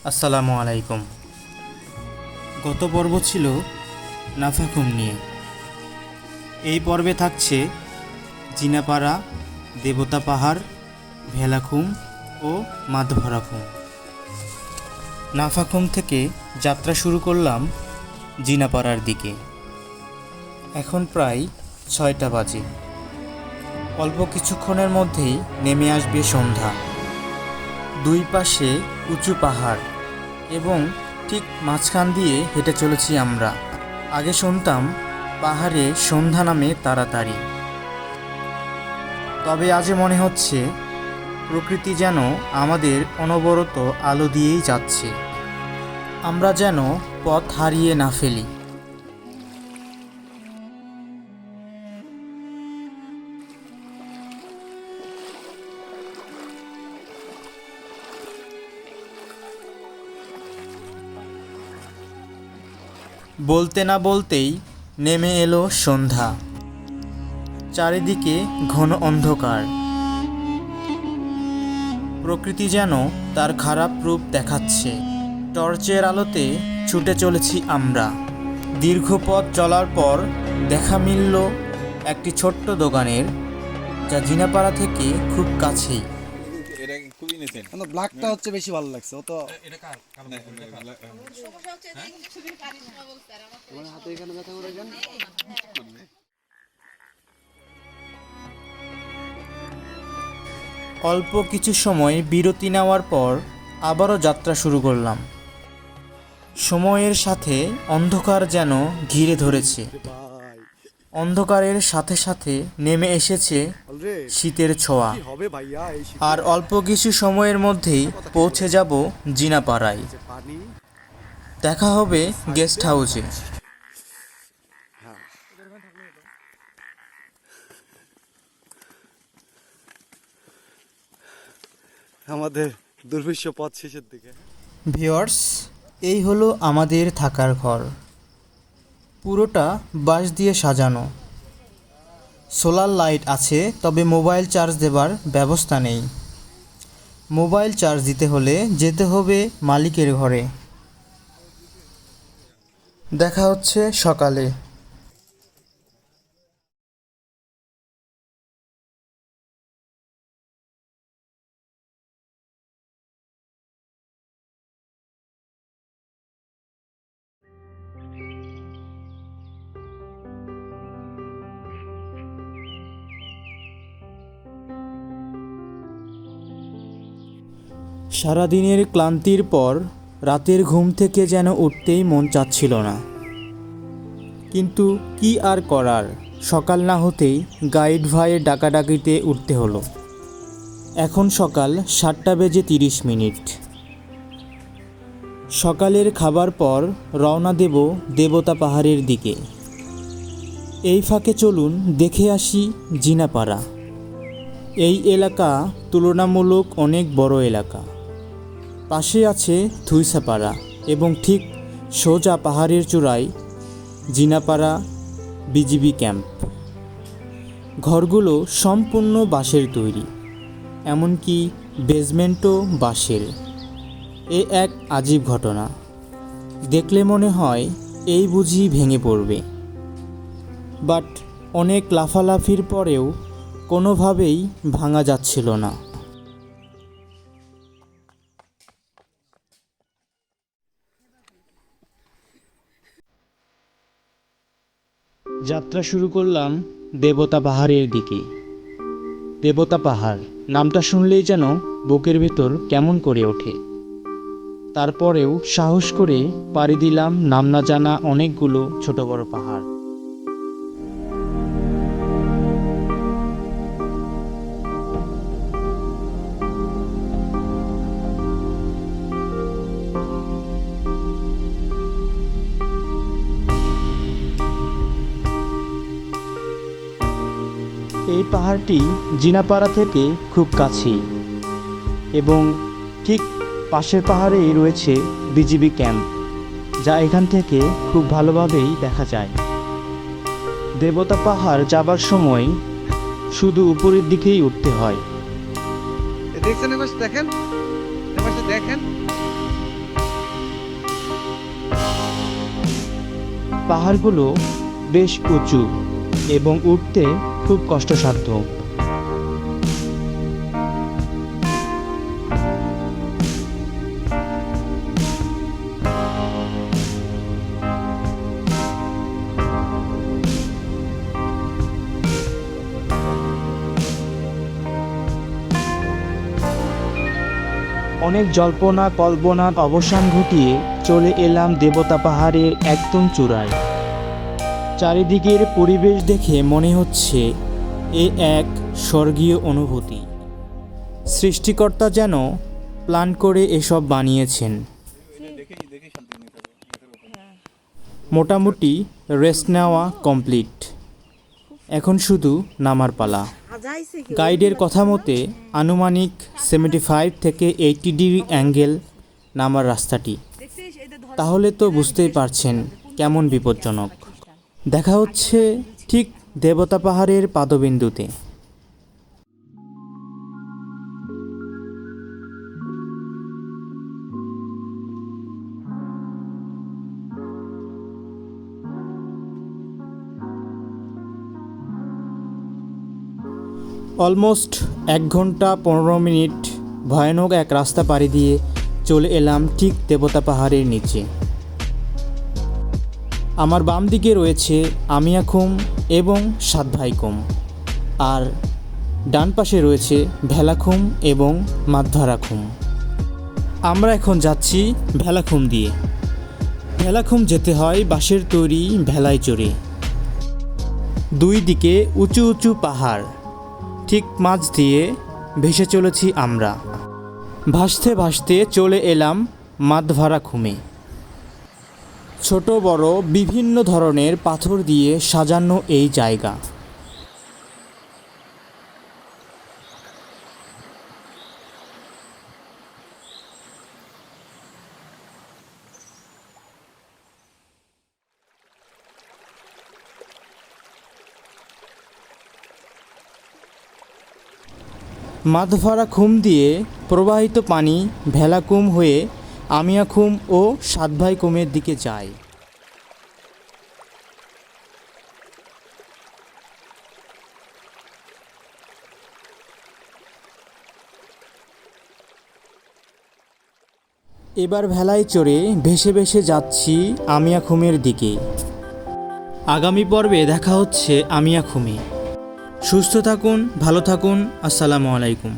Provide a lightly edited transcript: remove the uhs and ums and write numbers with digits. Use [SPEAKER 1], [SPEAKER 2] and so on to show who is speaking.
[SPEAKER 1] আসসালামু আলাইকুম। গত পর্ব ছিল নাফাখুম নিয়ে। এই পর্বে থাকছে জিনাপাড়া, দেবতা পাহাড়, ভেলাখুম ও মাধভরাখুম। নাফাখুম থেকে যাত্রা শুরু করলাম জিনাপাড়ার দিকে। এখন প্রায় 6টা বাজে। অল্প কিছুক্ষণের মধ্যেই নেমে আসবে সন্ধ্যা। দুই পাশে উঁচু পাহাড় এবং ঠিক মাঝখান দিয়ে হেঁটে চলেছি আমরা। আগে শুনতাম পাহাড়ে সন্ধ্যা নামে তাড়াতাড়ি, তবে আজ মনে হচ্ছে প্রকৃতি যেন আমাদের অনবরত আলো দিয়েই যাচ্ছে। আমরা যেন পথ হারিয়ে না ফেলি। বলতে না বলতেই নেমে এলো সন্ধ্যা। চারিদিকে ঘন অন্ধকার। প্রকৃতি যেন তার খারাপ রূপ দেখাচ্ছে। টর্চের আলোতে ছুটে চলেছি আমরা। দীর্ঘ পথ চলার পর দেখা মিলল একটি ছোট্ট দোকানের, যা জিনাপাড়া থেকে খুব কাছেই।
[SPEAKER 2] ব্ল্যাকটা হচ্ছে বেশি ভালো লাগছে। ও তো হাতে এখানে ব্যথা করে দেন।
[SPEAKER 1] অল্প কিছু সময় বিরতি নেওয়ার পর আবারও যাত্রা শুরু করলাম। সময়ের সাথে অন্ধকার যেন ঘিরে ধরেছে। অন্ধকারের সাথে সাথে নেমে এসেছে শীতের ছোঁয়া। আর অল্প কিছু সময়ের মধ্যেই পৌঁছে যাব জিনাপাড়ায়। দেখা হবে গেস্ট হাউসে।
[SPEAKER 2] আমাদের দুর্বিশ্ব পথ শেষের দিকে।
[SPEAKER 1] ভিউয়ার্স, এই হলো আমাদের থাকার ঘর। পুরোটা বাঁশ দিয়ে সাজানো। সোলার লাইট আছে, তবে মোবাইল চার্জ দেবার ব্যবস্থা নেই। মোবাইল চার্জ দিতে হলে যেতে হবে মালিকের ঘরে। দেখা হচ্ছে সকালে। সারাদিনের ক্লান্তির পর রাতের ঘুম থেকে যেন উঠতেই মন চাচ্ছিল না, কিন্তু কি আর করার, সকাল না হতেই গাইড ভাইয়ের ডাকাডাকিতে উঠতে হলো। এখন সকাল 7:30। সকালের খাবার পর রওনা দেব দেবতা পাহাড়ের দিকে। এই ফাঁকে চলুন দেখে আসি জিনাপাড়া। এই এলাকা তুলনামূলক অনেক বড় এলাকা। পাশে আছে থুইসাপাড়া এবং ঠিক সোজা পাহাড়ের চূড়ায় জিনাপাড়া বিজিবি ক্যাম্প। ঘরগুলো সম্পূর্ণ বাঁশের তৈরি, এমনকি বেসমেন্টও বাঁশের। এ এক আজীব ঘটনা। দেখলে মনে হয় এই বুঝি ভেঙে পড়বে, বাট অনেক লাফালাফির পরেও কোনোভাবেই ভাঙা যাচ্ছিল না। যাত্রা শুরু করলাম দেবতা পাহাড়ের দিকে। দেবতা পাহাড় নামটা শুনলেই যেন বুকের ভেতর কেমন করে ওঠে। তারপরেও সাহস করে পাড়ি দিলাম নাম না জানা অনেকগুলো ছোট বড় পাহাড়। এই পাহাড়টি জিনাপাড়া থেকে খুব কাছেই এবং ঠিক পাশের পাহাড়েই রয়েছে বিজিবি ক্যাম্প, যা এখান থেকে খুব ভালোভাবেই দেখা যায়। দেবতা পাহাড় যাবার সময় শুধু উপরের দিকেই উঠতে হয়।
[SPEAKER 2] দেখছেন এবার দেখেন, এবার দেখেন।
[SPEAKER 1] পাহাড়গুলো বেশ উঁচু এবং উঠতে খুব কষ্টসাধ্য। অনেক জল্পনা কল্পনার অবসান ঘটিয়ে চলে এলাম দেবতা পাহাড়ের একদম চূড়ায়। চারিদিকের পরিবেশ দেখে মনে হচ্ছে এ এক স্বর্গীয় অনুভূতি। সৃষ্টিকর্তা যেন প্ল্যান করে এসব বানিয়েছেন। মোটামুটি রেস্ট নেওয়া কমপ্লিট, এখন শুধু নামার পালা। গাইডের কথা মতে আনুমানিক 75 থেকে 80 ডিগ্রি অ্যাঙ্গেল নামার রাস্তাটি। তাহলে তো বুঝতেই পারছেন কেমন বিপজ্জনক। দেখা হচ্ছে ঠিক দেবতা পাহাড়ের পাদবিন্দুতে। অলমোস্ট 1 ঘন্টা 15 মিনিট ভয়ানক এক রাস্তা পাড়ি দিয়ে চলে এলাম ঠিক দেবতা পাহাড়ের নিচে। আমার বাম দিকে রয়েছে আমিয়াখুম এবং সাতভাইকুম, আর ডান পাশে রয়েছে ভেলাখুম এবং মাধভারাখুম। আমরা এখন যাচ্ছি ভেলাখুম দিয়ে। ভেলাখুম যেতে হয় বাঁশের তৈরি ভেলায় চড়ে। দুই দিকে উঁচু উঁচু পাহাড়, ঠিক মাঝ দিয়ে ভেসে চলেছি আমরা। ভাসতে ভাসতে চলে এলাম মাধভারাখুমে। ছোট বড় বিভিন্ন ধরনের পাথর দিয়ে সাজানো এই জায়গা। মাধভারাখুম দিয়ে প্রবাহিত পানি ভেলাকুম হয়ে আমিয়াখুম ও সাতভাইকুমের দিকে যায়। এবার ভেলায় চড়ে ভেসে ভেসে যাচ্ছি আমিয়াখুমের দিকে। আগামী পর্বে দেখা হচ্ছে আমিয়াখুমে। সুস্থ থাকুন, ভালো থাকুন। আসসালামু আলাইকুম।